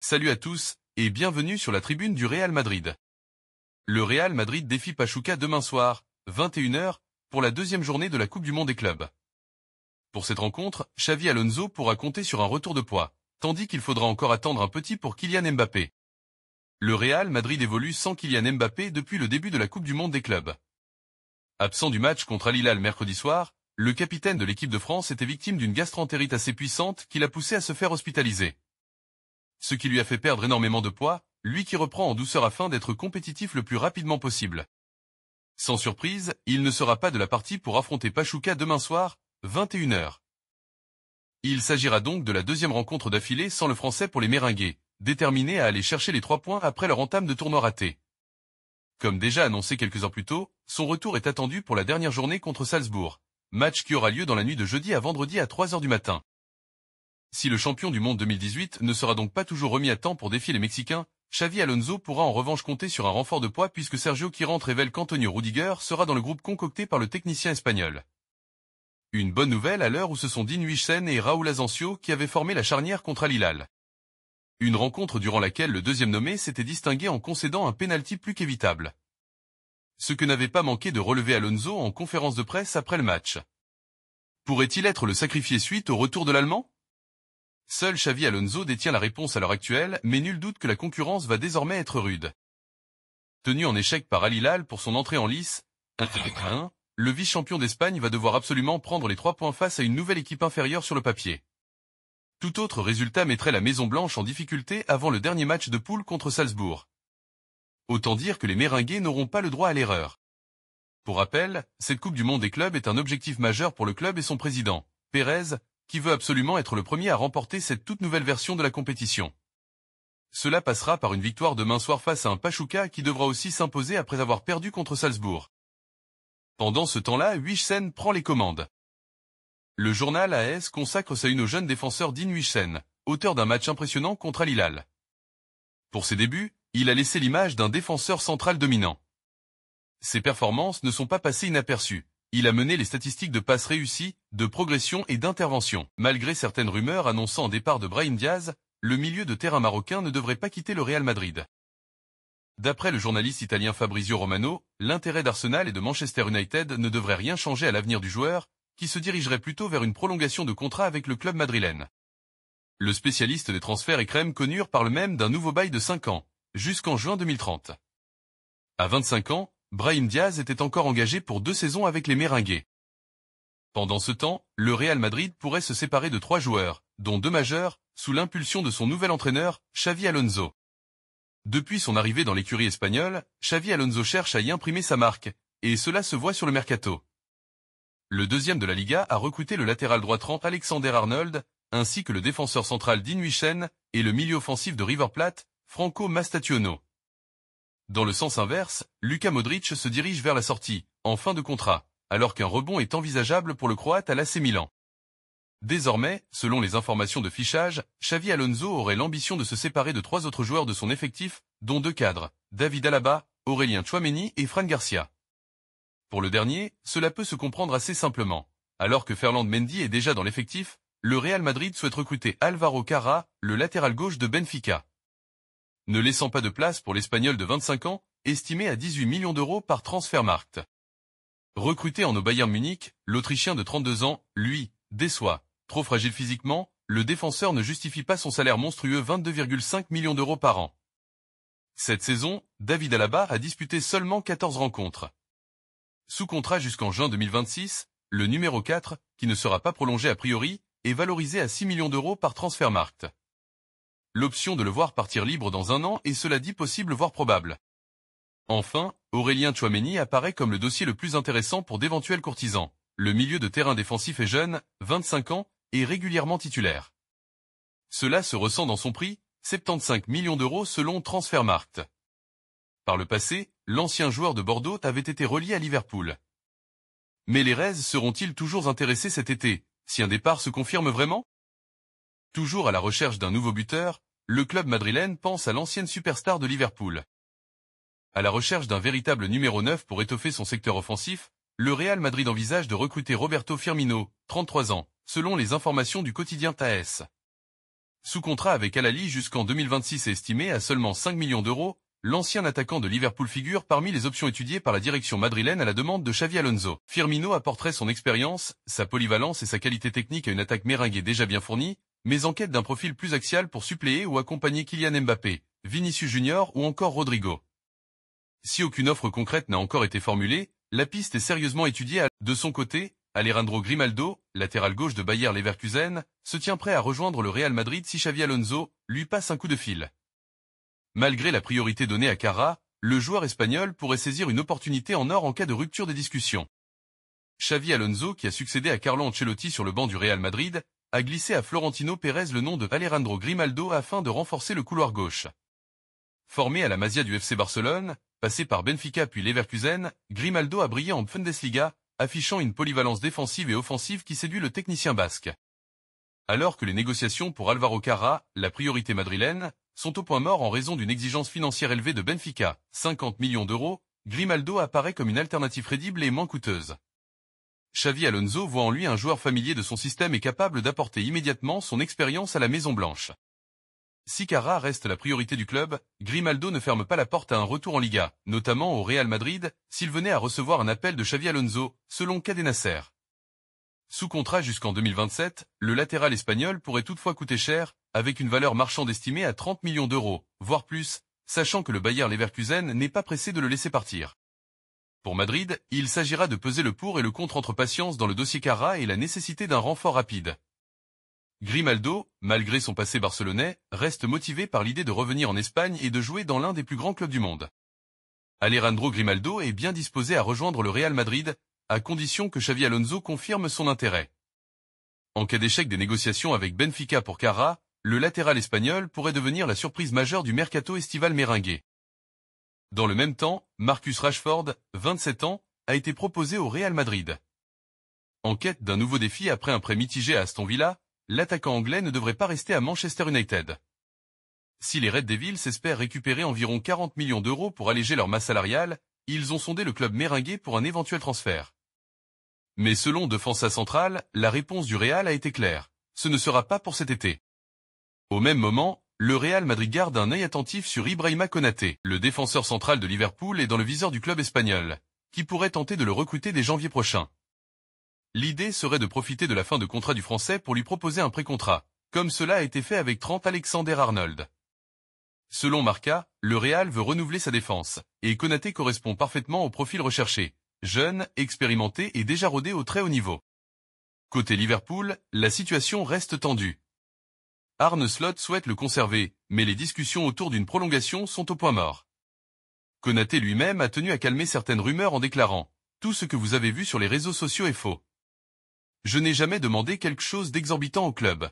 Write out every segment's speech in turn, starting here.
Salut à tous, et bienvenue sur la tribune du Real Madrid. Le Real Madrid défie Pachuca demain soir, 21h, pour la deuxième journée de la Coupe du Monde des clubs. Pour cette rencontre, Xavi Alonso pourra compter sur un retour de poids, tandis qu'il faudra encore attendre un petit pour Kylian Mbappé. Le Real Madrid évolue sans Kylian Mbappé depuis le début de la Coupe du Monde des clubs. Absent du match contre Al Hilal mercredi soir, le capitaine de l'équipe de France était victime d'une gastroentérite assez puissante qui l'a poussé à se faire hospitaliser. Ce qui lui a fait perdre énormément de poids, lui qui reprend en douceur afin d'être compétitif le plus rapidement possible. Sans surprise, il ne sera pas de la partie pour affronter Pachuca demain soir, 21h. Il s'agira donc de la deuxième rencontre d'affilée sans le Français pour les Méringués, déterminés à aller chercher les 3 points après leur entame de tournoi raté. Comme déjà annoncé quelques heures plus tôt, son retour est attendu pour la dernière journée contre Salzbourg, match qui aura lieu dans la nuit de jeudi à vendredi à 3h du matin. Si le champion du monde 2018 ne sera donc pas toujours remis à temps pour défier les Mexicains, Xavi Alonso pourra en revanche compter sur un renfort de poids puisque Sergio Quirante révèle qu'Antonio Rudiger sera dans le groupe concocté par le technicien espagnol. Une bonne nouvelle à l'heure où ce sont Dean Huijsen et Raúl Asensio qui avaient formé la charnière contre Al Hilal. Une rencontre durant laquelle le deuxième nommé s'était distingué en concédant un pénalty plus qu'évitable. Ce que n'avait pas manqué de relever Alonso en conférence de presse après le match. Pourrait-il être le sacrifié suite au retour de l'Allemand ? Seul Xavi Alonso détient la réponse à l'heure actuelle, mais nul doute que la concurrence va désormais être rude. Tenu en échec par Al Hilal pour son entrée en lice, 1-1, le vice-champion d'Espagne va devoir absolument prendre les 3 points face à une nouvelle équipe inférieure sur le papier. Tout autre résultat mettrait la Maison Blanche en difficulté avant le dernier match de poule contre Salzbourg. Autant dire que les Méringués n'auront pas le droit à l'erreur. Pour rappel, cette Coupe du Monde des clubs est un objectif majeur pour le club et son président, Pérez, qui veut absolument être le premier à remporter cette toute nouvelle version de la compétition. Cela passera par une victoire demain soir face à un Pachuca qui devra aussi s'imposer après avoir perdu contre Salzbourg. Pendant ce temps-là, Huijsen prend les commandes. Le journal AS consacre sa une au jeune défenseur Dean Huijsen, auteur d'un match impressionnant contre Al Hilal. Pour ses débuts, il a laissé l'image d'un défenseur central dominant. Ses performances ne sont pas passées inaperçues. Il a mené les statistiques de passes réussies, de progression et d'intervention. Malgré certaines rumeurs annonçant un départ de Brahim Diaz, le milieu de terrain marocain ne devrait pas quitter le Real Madrid. D'après le journaliste italien Fabrizio Romano, l'intérêt d'Arsenal et de Manchester United ne devrait rien changer à l'avenir du joueur, qui se dirigerait plutôt vers une prolongation de contrat avec le club madrilène. Le spécialiste des transferts et crème connure parle même d'un nouveau bail de 5 ans, jusqu'en juin 2030. À 25 ans, Brahim Diaz était encore engagé pour 2 saisons avec les Méringués. Pendant ce temps, le Real Madrid pourrait se séparer de 3 joueurs, dont 2 majeurs, sous l'impulsion de son nouvel entraîneur, Xavi Alonso. Depuis son arrivée dans l'écurie espagnole, Xavi Alonso cherche à y imprimer sa marque, et cela se voit sur le mercato. Le deuxième de la Liga a recruté le latéral droit Trent Alexander-Arnold, ainsi que le défenseur central Dean Huijsen et le milieu offensif de River Plate, Franco Mastaciono. Dans le sens inverse, Luka Modric se dirige vers la sortie, en fin de contrat, alors qu'un rebond est envisageable pour le Croate à l'AC Milan. Désormais, selon les informations de fichage, Xavi Alonso aurait l'ambition de se séparer de 3 autres joueurs de son effectif, dont 2 cadres, David Alaba, Aurélien Tchouaméni et Fran Garcia. Pour le dernier, cela peut se comprendre assez simplement. Alors que Ferland Mendy est déjà dans l'effectif, le Real Madrid souhaite recruter Álvaro Carra, le latéral gauche de Benfica. Ne laissant pas de place pour l'Espagnol de 25 ans, estimé à 18 millions d'euros par Transfermarkt. Recruté au Bayern Munich, l'Autrichien de 32 ans, lui, déçoit. Trop fragile physiquement, le défenseur ne justifie pas son salaire monstrueux 22,5 millions d'euros par an. Cette saison, David Alaba a disputé seulement 14 rencontres. Sous contrat jusqu'en juin 2026, le numéro 4, qui ne sera pas prolongé a priori, est valorisé à 6 millions d'euros par Transfermarkt. L'option de le voir partir libre dans 1 an est cela dit possible voire probable. Enfin, Aurélien Tchouaméni apparaît comme le dossier le plus intéressant pour d'éventuels courtisans. Le milieu de terrain défensif est jeune, 25 ans, et régulièrement titulaire. Cela se ressent dans son prix, 75 millions d'euros selon Transfermarkt. Par le passé, l'ancien joueur de Bordeaux avait été relié à Liverpool. Mais les Reds seront-ils toujours intéressés cet été, si un départ se confirme vraiment ? Toujours à la recherche d'un nouveau buteur, le club madrilène pense à l'ancienne superstar de Liverpool. À la recherche d'un véritable numéro 9 pour étoffer son secteur offensif, le Real Madrid envisage de recruter Roberto Firmino, 33 ans, selon les informations du quotidien TAS. Sous contrat avec Al Ahly jusqu'en 2026 et estimé à seulement 5 millions d'euros, l'ancien attaquant de Liverpool figure parmi les options étudiées par la direction madrilène à la demande de Xavi Alonso. Firmino apporterait son expérience, sa polyvalence et sa qualité technique à une attaque méringuée déjà bien fournie, mais en quête d'un profil plus axial pour suppléer ou accompagner Kylian Mbappé, Vinicius Junior ou encore Rodrigo. Si aucune offre concrète n'a encore été formulée, la piste est sérieusement étudiée. De son côté, Alejandro Grimaldo, latéral gauche de Bayer Leverkusen, se tient prêt à rejoindre le Real Madrid si Xavi Alonso lui passe un coup de fil. Malgré la priorité donnée à Carra, le joueur espagnol pourrait saisir une opportunité en or en cas de rupture des discussions. Xavi Alonso, qui a succédé à Carlo Ancelotti sur le banc du Real Madrid, a glissé à Florentino Pérez le nom de Alejandro Grimaldo afin de renforcer le couloir gauche. Formé à la Masia du FC Barcelone, passé par Benfica puis Leverkusen, Grimaldo a brillé en Bundesliga, affichant une polyvalence défensive et offensive qui séduit le technicien basque. Alors que les négociations pour Alvaro Carra, la priorité madrilène, sont au point mort en raison d'une exigence financière élevée de Benfica, 50 millions d'euros, Grimaldo apparaît comme une alternative crédible et moins coûteuse. Xavi Alonso voit en lui un joueur familier de son système et capable d'apporter immédiatement son expérience à la Maison-Blanche. Si Carra reste la priorité du club, Grimaldo ne ferme pas la porte à un retour en Liga, notamment au Real Madrid, s'il venait à recevoir un appel de Xavi Alonso, selon Cadena Ser. Sous contrat jusqu'en 2027, le latéral espagnol pourrait toutefois coûter cher, avec une valeur marchande estimée à 30 millions d'euros, voire plus, sachant que le Bayer Leverkusen n'est pas pressé de le laisser partir. Pour Madrid, il s'agira de peser le pour et le contre entre patience dans le dossier Carra et la nécessité d'un renfort rapide. Grimaldo, malgré son passé barcelonais, reste motivé par l'idée de revenir en Espagne et de jouer dans l'un des plus grands clubs du monde. Alejandro Grimaldo est bien disposé à rejoindre le Real Madrid, à condition que Xavi Alonso confirme son intérêt. En cas d'échec des négociations avec Benfica pour Carra, le latéral espagnol pourrait devenir la surprise majeure du mercato estival méringué. Dans le même temps, Marcus Rashford, 27 ans, a été proposé au Real Madrid. En quête d'un nouveau défi après un prêt mitigé à Aston Villa, l'attaquant anglais ne devrait pas rester à Manchester United. Si les Red Devils espèrent récupérer environ 40 millions d'euros pour alléger leur masse salariale, ils ont sondé le club méringué pour un éventuel transfert. Mais selon Defensa Central, la réponse du Real a été claire. Ce ne sera pas pour cet été. Au même moment, le Real Madrid garde un œil attentif sur Ibrahima Konaté. Le défenseur central de Liverpool est dans le viseur du club espagnol, qui pourrait tenter de le recruter dès janvier prochain. L'idée serait de profiter de la fin de contrat du Français pour lui proposer un pré-contrat, comme cela a été fait avec Trent Alexander-Arnold. Selon Marca, le Real veut renouveler sa défense, et Konaté correspond parfaitement au profil recherché, jeune, expérimenté et déjà rodé au très haut niveau. Côté Liverpool, la situation reste tendue. Arne Slot souhaite le conserver, mais les discussions autour d'une prolongation sont au point mort. Konaté lui-même a tenu à calmer certaines rumeurs en déclarant « Tout ce que vous avez vu sur les réseaux sociaux est faux. Je n'ai jamais demandé quelque chose d'exorbitant au club.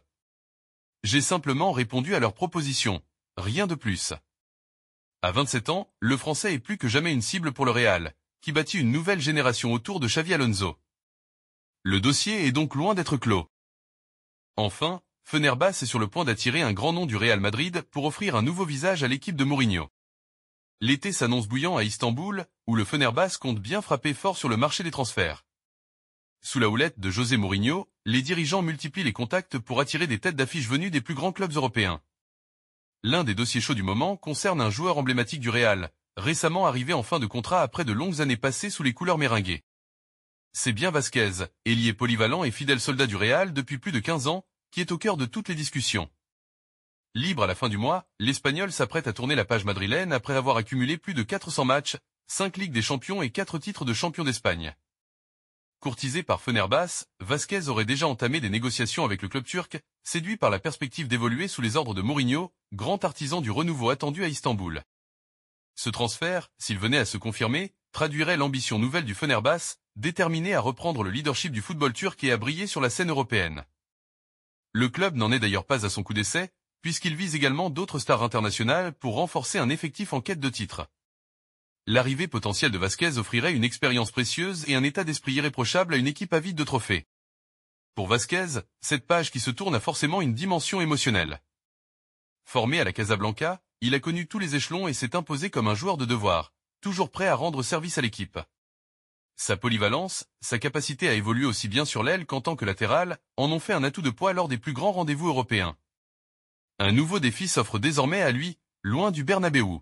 J'ai simplement répondu à leurs propositions, rien de plus. » À 27 ans, le Français est plus que jamais une cible pour le Real, qui bâtit une nouvelle génération autour de Xavi Alonso. Le dossier est donc loin d'être clos. Enfin, Fenerbahçe est sur le point d'attirer un grand nom du Real Madrid pour offrir un nouveau visage à l'équipe de Mourinho. L'été s'annonce bouillant à Istanbul, où le Fenerbahçe compte bien frapper fort sur le marché des transferts. Sous la houlette de José Mourinho, les dirigeants multiplient les contacts pour attirer des têtes d'affiche venues des plus grands clubs européens. L'un des dossiers chauds du moment concerne un joueur emblématique du Real, récemment arrivé en fin de contrat après de longues années passées sous les couleurs méringuées. C'est bien Vasquez, ailier polyvalent et fidèle soldat du Real depuis plus de 15 ans, qui est au cœur de toutes les discussions. Libre à la fin du mois, l'Espagnol s'apprête à tourner la page madrilène après avoir accumulé plus de 400 matchs, 5 Ligues des Champions et 4 titres de champion d'Espagne. Courtisé par Fenerbahçe, Vasquez aurait déjà entamé des négociations avec le club turc, séduit par la perspective d'évoluer sous les ordres de Mourinho, grand artisan du renouveau attendu à Istanbul. Ce transfert, s'il venait à se confirmer, traduirait l'ambition nouvelle du Fenerbahçe, déterminé à reprendre le leadership du football turc et à briller sur la scène européenne. Le club n'en est d'ailleurs pas à son coup d'essai, puisqu'il vise également d'autres stars internationales pour renforcer un effectif en quête de titre. L'arrivée potentielle de Vasquez offrirait une expérience précieuse et un état d'esprit irréprochable à une équipe avide de trophées. Pour Vasquez, cette page qui se tourne a forcément une dimension émotionnelle. Formé à la Casablanca, il a connu tous les échelons et s'est imposé comme un joueur de devoir, toujours prêt à rendre service à l'équipe. Sa polyvalence, sa capacité à évoluer aussi bien sur l'aile qu'en tant que latéral, en ont fait un atout de poids lors des plus grands rendez-vous européens. Un nouveau défi s'offre désormais à lui, loin du Bernabéu.